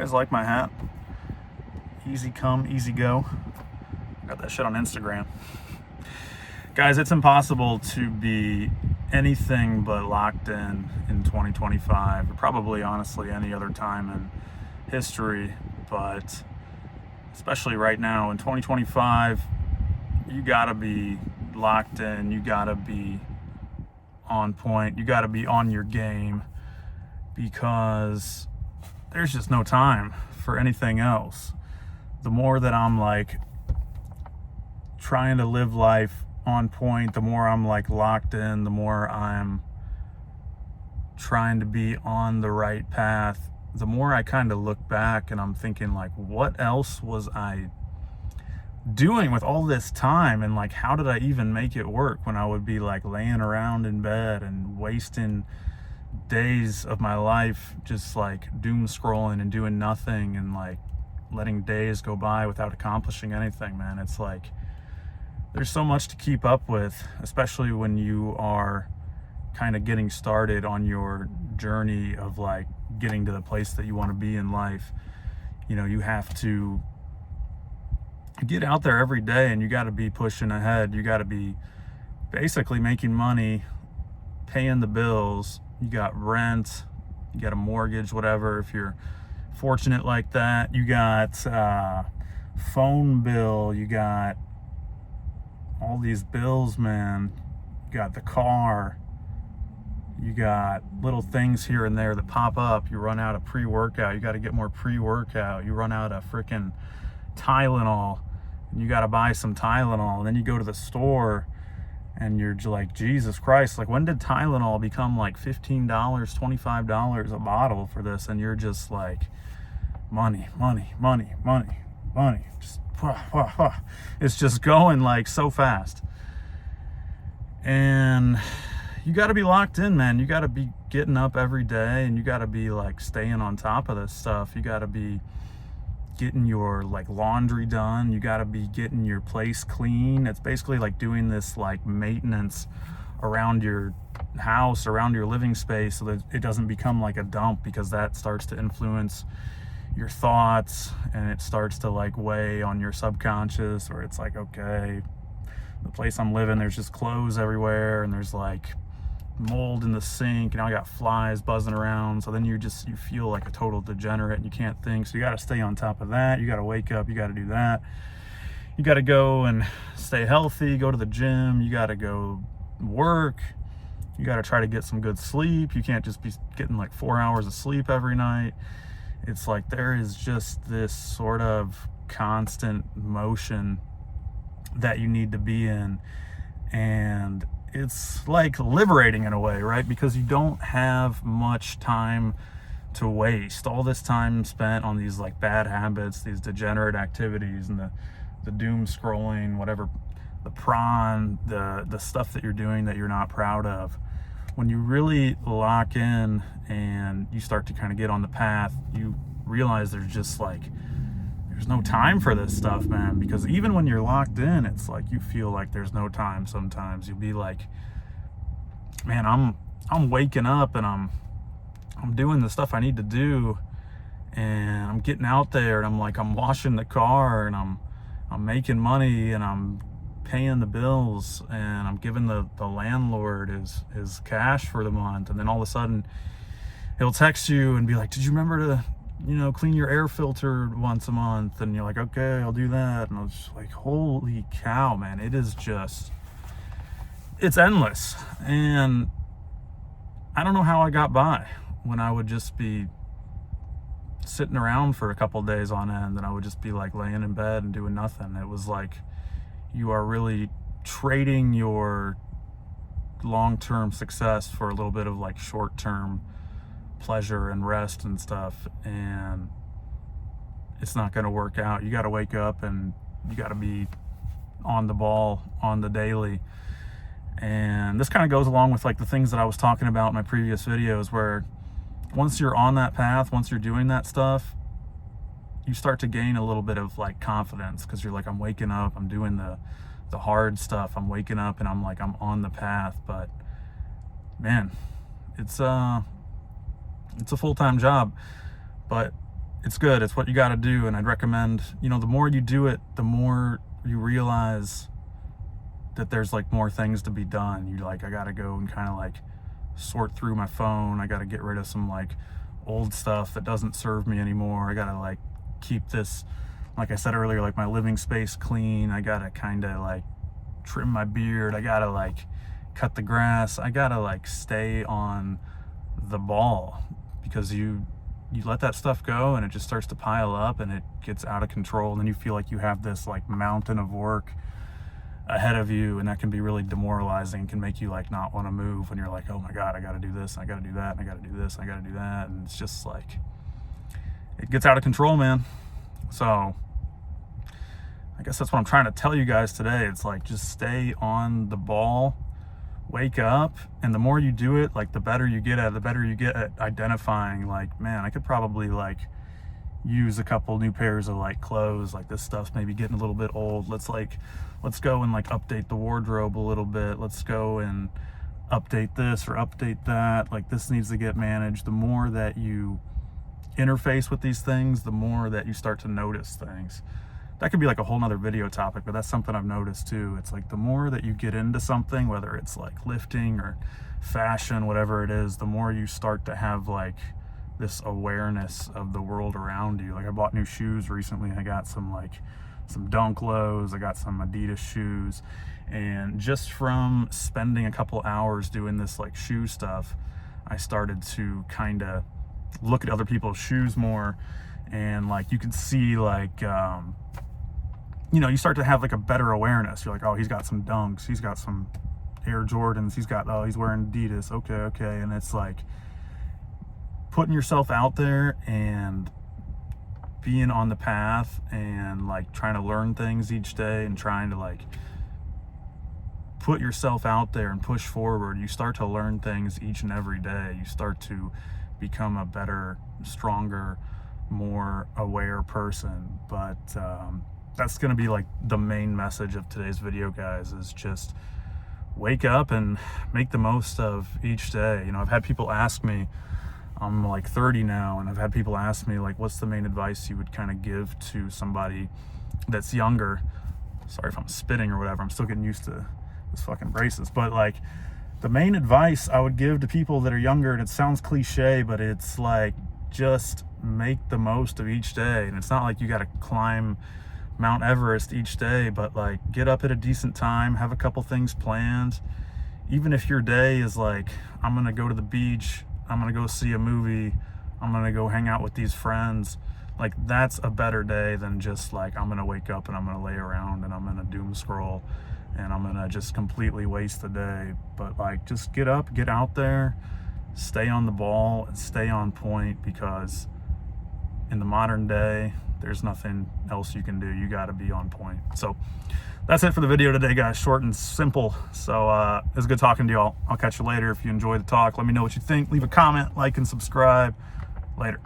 guys like my hat? Easy come, easy go. Got that shit on Instagram. Guys, it's impossible to be anything but locked in 2025, or probably honestly any other time in history, but especially right now in 2025, you gotta be locked in, you gotta be on point, you gotta be on your game, because there's just no time for anything else. The more that I'm like trying to live life on point, the more I'm like locked in, the more I'm trying to be on the right path, the more I kind of look back and I'm thinking like, what else was I doing with all this time? And like, how did I even make it work when I would be like laying around in bed and wasting days of my life just like doom scrolling and doing nothing and like letting days go by without accomplishing anything, man. It's like there's so much to keep up with, especially when you are kind of getting started on your journey of like getting to the place that you want to be in life. You know, you have to get out there every day and you got to be pushing ahead. You got to be basically making money, paying the bills. You got rent, you got a mortgage, whatever, if you're fortunate like that. You got phone bill, you got all these bills, man. You got the car, you got little things here and there that pop up. You run out of pre-workout, you got to get more pre-workout. You run out of freaking Tylenol and you got to buy some Tylenol, and then you go to the store and you're like, Jesus Christ, like when did Tylenol become like $15, $25 a bottle for this? And you're just like, money, money, money, money, money. Just, it's just going like so fast. And you got to be locked in, man. You got to be getting up every day and you got to be like staying on top of this stuff. You got to be getting your like laundry done. You got to be getting your place clean. It's basically like doing this like maintenance around your house, around your living space, so that it doesn't become like a dump, because that starts to influence your thoughts and it starts to like weigh on your subconscious, where it's like, okay, the place I'm living, there's just clothes everywhere and there's like mold in the sink and I got flies buzzing around. So then you feel like a total degenerate and you can't think. So you got to stay on top of that. You got to wake up, you got to do that. You got to go and stay healthy, go to the gym, you got to go work. You got to try to get some good sleep. You can't just be getting like 4 hours of sleep every night. It's like there is just this sort of constant motion that you need to be in. And it's like liberating in a way, right? Because you don't have much time to waste. All this time spent on these like bad habits, these degenerate activities, and the doom scrolling, whatever, the prawn, the stuff that you're doing that you're not proud of. When you really lock in and you start to kind of get on the path, you realize there's no time for this stuff, man. Because even when you're locked in, it's like you feel like there's no time sometimes. You'll be like, man, I'm waking up and I'm doing the stuff I need to do, and I'm getting out there and I'm washing the car and I'm making money and I'm paying the bills and I'm giving the landlord his cash for the month. And then all of a sudden he'll text you and be like, did you remember to clean your air filter once a month? And you're like, okay, I'll do that. And I was just like, holy cow, man, it's endless. And I don't know how I got by when I would just be sitting around for a couple of days on end and I would just be like laying in bed and doing nothing. It was like you are really trading your long-term success for a little bit of like short-term pleasure and rest and stuff, and it's not going to work out. You got to wake up and you got to be on the ball on the daily. And this kind of goes along with like the things that I was talking about in my previous videos, where once you're on that path, once you're doing that stuff, you start to gain a little bit of like confidence, because you're like, I'm waking up, I'm doing the hard stuff, I'm waking up and I'm on the path. But man, it's a full-time job, but it's good. It's what you got to do. And I'd recommend, you know, the more you do it, the more you realize that there's like more things to be done. You like, I got to go and kind of like sort through my phone. I got to get rid of some like old stuff that doesn't serve me anymore. I got to like keep this, like I said earlier, like my living space clean. I got to kind of like trim my beard. I got to like cut the grass. I got to like stay on the ball, because you let that stuff go and it just starts to pile up and it gets out of control, and then you feel like you have this like mountain of work ahead of you, and that can be really demoralizing and can make you like not want to move when you're like, oh my god, I got to do this, I got to do that, I got to do this, I got to do that, and it's just like it gets out of control, man. So I guess that's what I'm trying to tell you guys today. It's like, just stay on the ball, wake up, and the more you do it, like the better you get at identifying like, man, I could probably like use a couple new pairs of like clothes, like this stuff's maybe getting a little bit old, let's go and like update the wardrobe a little bit, let's go and update this or update that, like this needs to get managed. The more that you interface with these things, the more that you start to notice things. That could be like a whole nother video topic, but that's something I've noticed too. It's like the more that you get into something, whether it's like lifting or fashion, whatever it is, the more you start to have like this awareness of the world around you. Like I bought new shoes recently. I got some Dunk Lows, I got some Adidas shoes, and just from spending a couple hours doing this like shoe stuff, I started to kind of look at other people's shoes more, and like you can see like you know, you start to have like a better awareness. You're like, oh, he's got some Dunks, he's got some Air Jordans, he's wearing Adidas, okay, and it's like putting yourself out there and being on the path and like trying to learn things each day and trying to like put yourself out there and push forward. You start to learn things each and every day. You start to become a better, stronger, more aware person. But that's going to be like the main message of today's video, guys, is just wake up and make the most of each day. You know, I've had people ask me, I'm like 30 now, and I've had people ask me like, what's the main advice you would kind of give to somebody that's younger? Sorry if I'm spitting or whatever, I'm still getting used to this fucking braces. But like the main advice I would give to people that are younger, and it sounds cliche, but it's like, just make the most of each day. And it's not like you got to climb Mount Everest each day, but like get up at a decent time, have a couple things planned. Even if your day is like, I'm gonna go to the beach, I'm gonna go see a movie, I'm gonna go hang out with these friends, like that's a better day than just like, I'm gonna wake up and I'm gonna lay around and I'm gonna doom scroll and I'm gonna just completely waste the day. But like, just get up, get out there, stay on the ball and stay on point, because in the modern day, there's nothing else you can do. You got to be on point. So that's it for the video today, guys. Short and simple. So it was good talking to y'all. I'll catch you later. If you enjoyed the talk, let me know what you think. Leave a comment, like, and subscribe. Later.